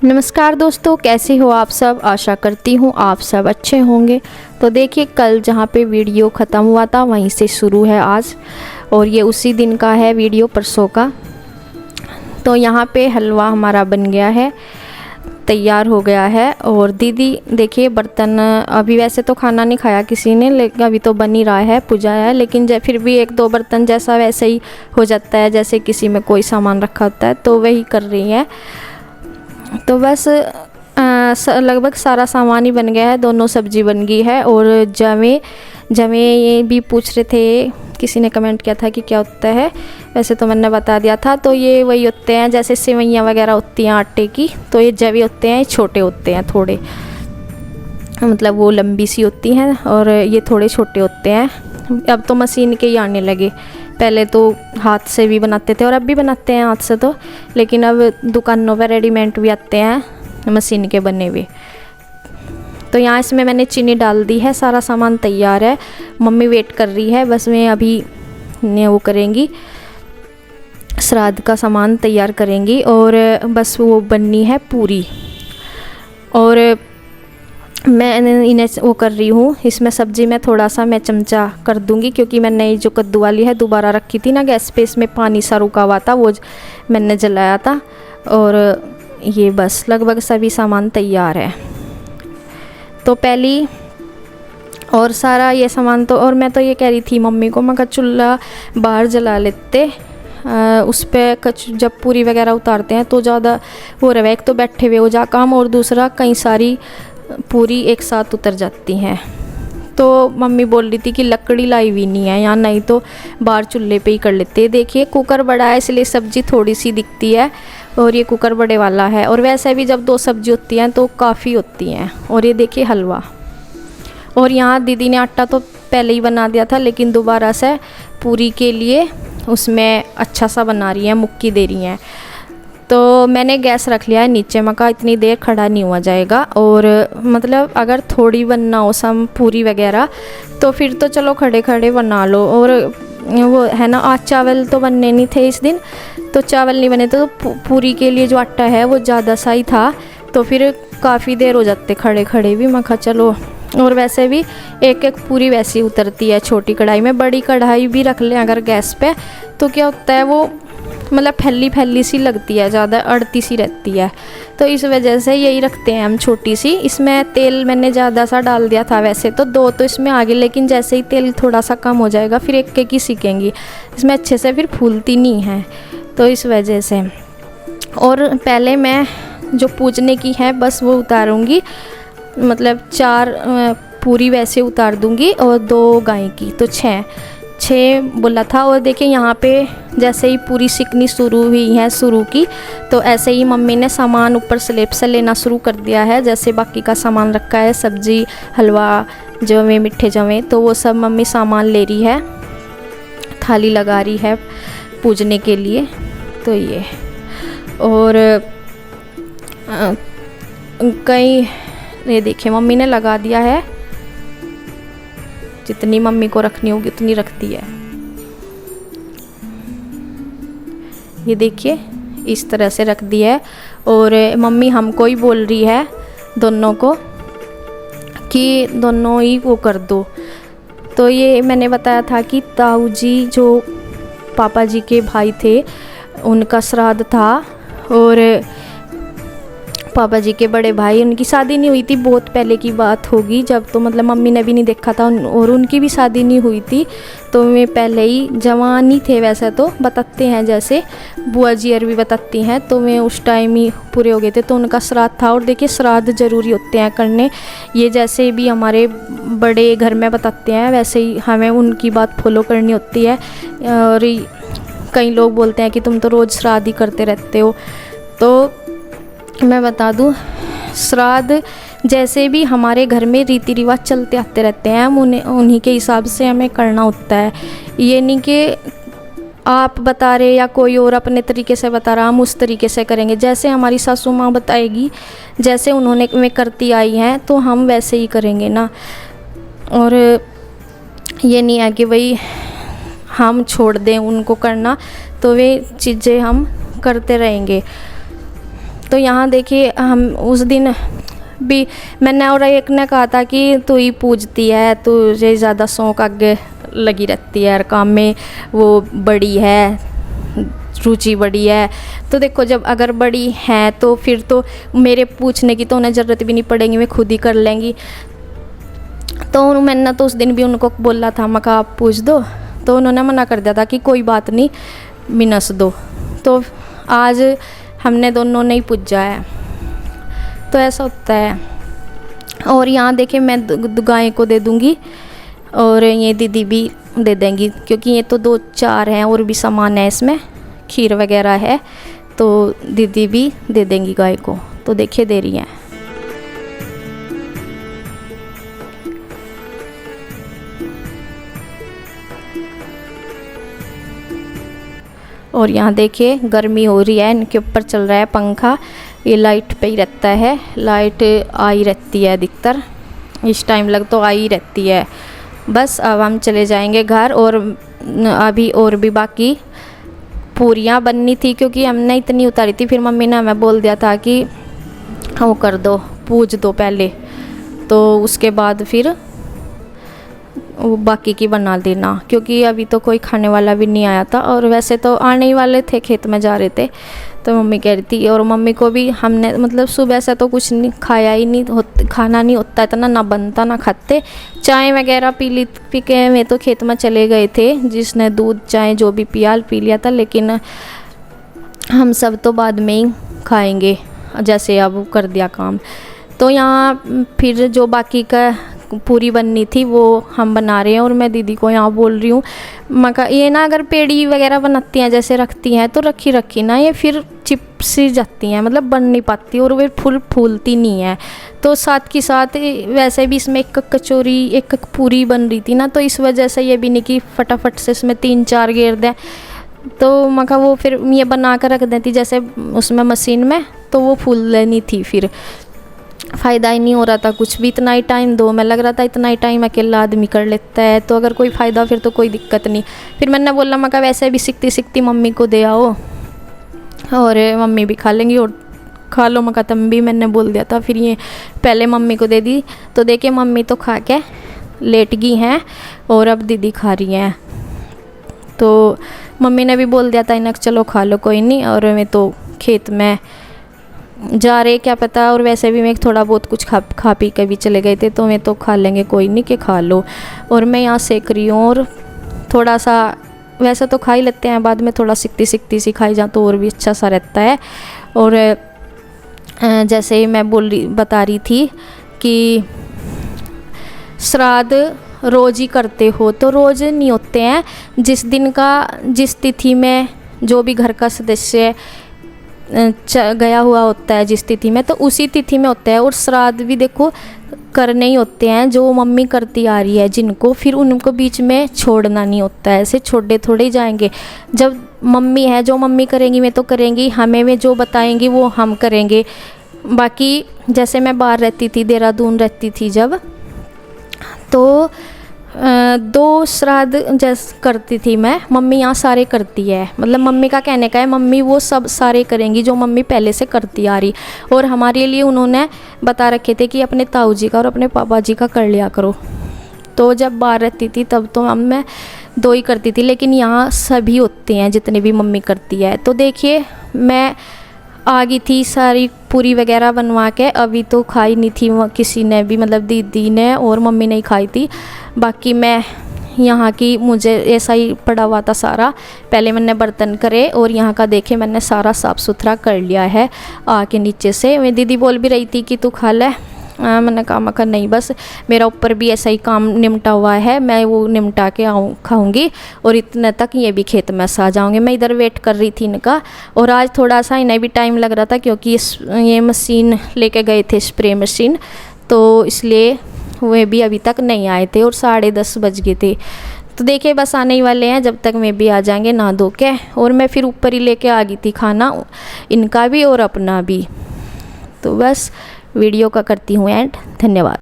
नमस्कार दोस्तों, कैसे हो आप सब। आशा करती हूँ आप सब अच्छे होंगे। तो देखिए, कल जहाँ पे वीडियो ख़त्म हुआ था वहीं से शुरू है आज, और ये उसी दिन का है वीडियो, परसों का। तो यहाँ पे हलवा हमारा बन गया है, तैयार हो गया है। और दीदी देखिए बर्तन, अभी वैसे तो खाना नहीं खाया किसी ने, लेकिन अभी तो बन ही रहा है, पूजा है, लेकिन फिर भी एक दो बर्तन जैसा वैसे ही हो जाता है, जैसे किसी में कोई सामान रखा होता है, तो वही कर रही है। तो बस लगभग सारा सामान ही बन गया है, दोनों सब्जी बन गई है। और जवे जवे ये भी पूछ रहे थे, किसी ने कमेंट किया था कि क्या होता है, वैसे तो मैंने बता दिया था। तो ये वही होते हैं जैसे सेवइयाँ वगैरह होती हैं आटे की, तो ये जवे होते हैं, छोटे होते हैं थोड़े, मतलब वो लंबी सी होती हैं और ये थोड़े छोटे होते हैं। अब तो मशीन के ही आने लगे, पहले तो हाथ से भी बनाते थे और अब भी बनाते हैं हाथ से तो, लेकिन अब दुकानों पर रेडीमेड भी आते हैं मशीन के बने हुए। तो यहाँ इसमें मैंने चीनी डाल दी है, सारा सामान तैयार है, मम्मी वेट कर रही है, बस मैं अभी वो करेंगी, श्राद्ध का सामान तैयार करेंगी और बस वो बननी है पूरी। और मैं इन्हें वो कर रही हूँ, इसमें सब्ज़ी में थोड़ा सा मैं चमचा कर दूँगी, क्योंकि मैंने जो कद्दू वाली है दोबारा रखी थी ना गैस पे, इसमें पानी सा रुका हुआ था, वो मैंने जलाया था। और ये बस लगभग सभी सामान तैयार है। तो पहली और सारा ये सामान तो, और मैं तो ये कह रही थी मम्मी को, मैं कहा चूल्हा बाहर जला लेते, उस पर जब पूरी वगैरह उतारते हैं तो ज़्यादा वो रहे, एक तो बैठे हुए हो जा काम, और दूसरा कई सारी पूरी एक साथ उतर जाती हैं। तो मम्मी बोल रही थी कि लकड़ी लाई हुई नहीं है यहाँ, नहीं तो बाहर चूल्हे पे ही कर लेते हैं। देखिए कुकर बड़ा है इसलिए सब्ज़ी थोड़ी सी दिखती है, और ये कुकर बड़े वाला है, और वैसे भी जब दो सब्ज़ी होती हैं तो काफ़ी होती हैं। और ये देखिए हलवा, और यहाँ दीदी ने आटा तो पहले ही बना दिया था, लेकिन दोबारा से पूरी के लिए उसमें अच्छा सा बना रही हैं, मुक्की दे रही हैं। तो मैंने गैस रख लिया है नीचे, मैं कहा इतनी देर खड़ा नहीं हुआ जाएगा, और मतलब अगर थोड़ी बनना हो सम पूरी वगैरह तो फिर तो चलो खड़े खड़े बना लो। और वो है ना, आज चावल तो बनने नहीं थे इस दिन, तो चावल नहीं बने, तो पूरी के लिए जो आटा है वो ज़्यादा सा ही था, तो फिर काफ़ी देर हो जाते खड़े खड़े भी। मैं कहा चलो, और वैसे भी एक एक पूरी वैसी उतरती है छोटी कढ़ाई में, बड़ी कढ़ाई भी रख लें अगर गैस पे तो क्या होता है वो मतलब फैली फैली सी लगती है, ज़्यादा अड़ती सी रहती है, तो इस वजह से यही रखते हैं हम छोटी सी। इसमें तेल मैंने ज़्यादा सा डाल दिया था, वैसे तो दो तो इसमें आ गए, लेकिन जैसे ही तेल थोड़ा सा कम हो जाएगा फिर एक एक ही सीखेंगी, इसमें अच्छे से फिर फूलती नहीं है, तो इस वजह से। और पहले मैं जो पूजने की है बस वो उतारूँगी, मतलब 4 पूरी वैसे उतार दूँगी और 2 गाय की, तो 6 बोला था। और देखिए यहाँ पे जैसे ही पूरी सिकनी शुरू हुई है शुरू की, तो ऐसे ही मम्मी ने सामान ऊपर स्लेब से लेना शुरू कर दिया है, जैसे बाकी का सामान रखा है, सब्जी, हलवा, जवे, मीठे जवे, तो वो सब मम्मी सामान ले रही है, थाली लगा रही है पूजने के लिए। तो ये और कई ये देखिए मम्मी ने लगा दिया है, जितनी मम्मी को रखनी होगी उतनी रखती है। ये देखिए इस तरह से रख दी है, और मम्मी हमको ही बोल रही है दोनों को कि दोनों ही वो कर दो। तो ये मैंने बताया था कि ताऊ जी जो पापा जी के भाई थे उनका श्राद्ध था, और पापा जी के बड़े भाई, उनकी शादी नहीं हुई थी, बहुत पहले की बात होगी, जब तो मतलब मम्मी ने भी नहीं देखा था, और उनकी भी शादी नहीं हुई थी, तो मैं पहले ही जवान ही थे वैसे तो बताते हैं, जैसे बुआ जी और भी बताती हैं, तो मैं उस टाइम ही पूरे हो गए थे, तो उनका श्राद्ध था। और देखिए श्राद्ध ज़रूरी होते हैं करने, ये जैसे भी हमारे बड़े घर में बताते हैं वैसे ही हमें उनकी बात फॉलो करनी होती है। और कई लोग बोलते हैं कि तुम तो रोज़ श्राद्ध ही करते रहते हो, तो मैं बता दूं, श्राद्ध जैसे भी हमारे घर में रीति रिवाज चलते आते रहते हैं, हम उन्हीं के हिसाब से हमें करना होता है। ये नहीं कि आप बता रहे या कोई और अपने तरीके से बता रहा, हम उस तरीके से करेंगे, जैसे हमारी सासू माँ बताएगी, जैसे उन्होंने में करती आई हैं तो हम वैसे ही करेंगे ना। और ये नहीं है कि भाई हम छोड़ दें उनको करना, तो वे चीज़ें हम करते रहेंगे। तो यहाँ देखिए हम उस दिन भी मैंने और एक ने कहा था कि तू ही पूजती है, तुझे ज़्यादा शौक आगे लगी रहती है, हर काम में वो बड़ी है, रुचि बड़ी है। तो देखो जब अगर बड़ी है तो फिर तो मेरे पूछने की तो उन्हें ज़रूरत भी नहीं पड़ेगी, मैं खुद ही कर लेंगी। तो मैंने तो उस दिन भी उनको बोला था, मैं कहा आप पूछ दो, तो उन्होंने मना कर दिया था कि कोई बात नहीं मिनस दो। तो आज हमने दोनों ने ही पूजा है, तो ऐसा होता है। और यहाँ देखिए मैं गाय को दे दूँगी और ये दीदी भी दे देंगी, क्योंकि ये तो 2-4 हैं और भी सामान है इसमें, खीर वगैरह है, तो दीदी भी दे देंगी गाय को। तो देखिए दे रही हैं। और यहाँ देखिए गर्मी हो रही है, इनके ऊपर चल रहा है पंखा, ये लाइट पे ही रहता है, लाइट आई रहती है अधिकतर इस टाइम लग तो आई रहती है। बस अब हम चले जाएंगे घर, और अभी और भी बाकी पूरियाँ बननी थी, क्योंकि हमने इतनी उतारी थी, फिर मम्मी ने हमें बोल दिया था कि वो कर दो, पूज दो पहले, तो उसके बाद फिर वो बाकी की बना देना, क्योंकि अभी तो कोई खाने वाला भी नहीं आया था। और वैसे तो आने ही वाले थे, खेत में जा रहे थे, तो मम्मी कह रही थी, और मम्मी को भी हमने मतलब सुबह से तो कुछ नहीं खाया ही नहीं, खाना नहीं होता इतना, ना बनता ना खाते, चाय वगैरह पी के मैं तो खेत में चले गए थे, जिसने दूध चाय जो भी पिया पी लिया था, लेकिन हम सब तो बाद में ही खाएंगे, जैसे अब कर दिया काम। तो यहाँ फिर जो बाकी का पूरी बननी थी वो हम बना रहे हैं, और मैं दीदी को यहाँ बोल रही हूँ, मका ये ना अगर पेड़ी वगैरह बनाती हैं जैसे रखती हैं, तो रखी ना ये फिर चिप सी जाती हैं, मतलब बन नहीं पाती, और वे फूलती नहीं है। तो साथ के साथ वैसे भी इसमें एक कचौरी एक पूरी बन रही थी ना, तो इस वजह से ये भी नहीं कि फटाफट से इसमें 3-4 घेर दें, तो मका वो फिर ये बना कर रख देती जैसे उसमें मशीन में, तो वो फूल लेनी थी, फिर फ़ायदा ही नहीं हो रहा था कुछ भी। इतना ही टाइम दो, मैं लग रहा था इतना ही टाइम अकेला आदमी कर लेता है, तो अगर कोई फ़ायदा फिर तो कोई दिक्कत नहीं। फिर मैंने बोला, मैं कहा वैसे भी सीखती मम्मी को दे आओ, और मम्मी भी खा लेंगी, और खा लो, मैं कहा तम भी मैंने बोल दिया था। फिर ये पहले मम्मी को दे दी, तो देखिए मम्मी तो खा के लेट गई हैं, और अब दीदी खा रही हैं। तो मम्मी ने भी बोल दिया था इन्हें चलो खा लो कोई नहीं, और मैं तो खेत में जा रहे क्या पता, और वैसे भी मैं थोड़ा बहुत कुछ खा पी के भी चले गए थे, तो मैं तो खा लेंगे कोई नहीं कि खा लो। और मैं यहाँ सेक रही हूँ, और थोड़ा सा वैसे तो खा ही लेते हैं, बाद में थोड़ा सिकती सी खाई जाए तो और भी अच्छा सा रहता है। और जैसे मैं बता रही थी कि श्राद्ध रोज़ ही करते हो, तो रोज़ नहीं होते हैं, जिस तिथि में जो भी घर का सदस्य गया हुआ होता है जिस तिथि में, तो उसी तिथि में होता है। और श्राद्ध भी देखो करने ही होते हैं, जो मम्मी करती आ रही है जिनको, फिर उनको बीच में छोड़ना नहीं होता है, ऐसे छोड़े थोड़े ही जाएंगे। जब मम्मी है, जो मम्मी करेंगी मैं तो करेंगी, हमें वे जो बताएंगी वो हम करेंगे। बाकी जैसे मैं बाहर रहती थी, देहरादून रहती थी जब, तो 2 श्राद्ध जैसे करती थी मैं, मम्मी यहाँ सारे करती है, मतलब मम्मी का कहने का है मम्मी वो सब सारे करेंगी जो मम्मी पहले से करती आ रही। और हमारे लिए उन्होंने बता रखे थे कि अपने ताऊ जी का और अपने पापा जी का कर लिया करो। तो जब बाहर रहती थी तब तो मैं 2 ही करती थी, लेकिन यहाँ सभी होते हैं जितने भी मम्मी करती है। तो देखिए मैं आ गई थी सारी पूरी वगैरह बनवा के, अभी तो खाई नहीं थी किसी ने भी, मतलब दीदी ने और मम्मी ने ही खाई थी। बाकी मैं यहाँ की मुझे ऐसा ही पड़ा हुआ था सारा, पहले मैंने बर्तन करे और यहाँ का देखे मैंने सारा साफ़ सुथरा कर लिया है आके नीचे से। मेरी दीदी बोल भी रही थी कि तू खा ले, मैंने कहा नहीं, बस मेरा ऊपर भी ऐसा ही काम निमटा हुआ है, मैं वो निमटा के खाऊंगी और इतने तक ये भी खेत में आ जाऊंगे। मैं इधर वेट कर रही थी इनका, और आज थोड़ा सा इन्हें भी टाइम लग रहा था क्योंकि ये मशीन लेके गए थे, स्प्रे मशीन, तो इसलिए वे भी अभी तक नहीं आए थे और 10:30 बज गए थे। तो देखिए बस आने ही वाले हैं, जब तक मैं भी आ जाएंगे नहा धो के। और मैं फिर ऊपर ही लेके आ गई थी खाना, इनका भी और अपना भी। तो बस वीडियो का करती हूँ एंड, धन्यवाद।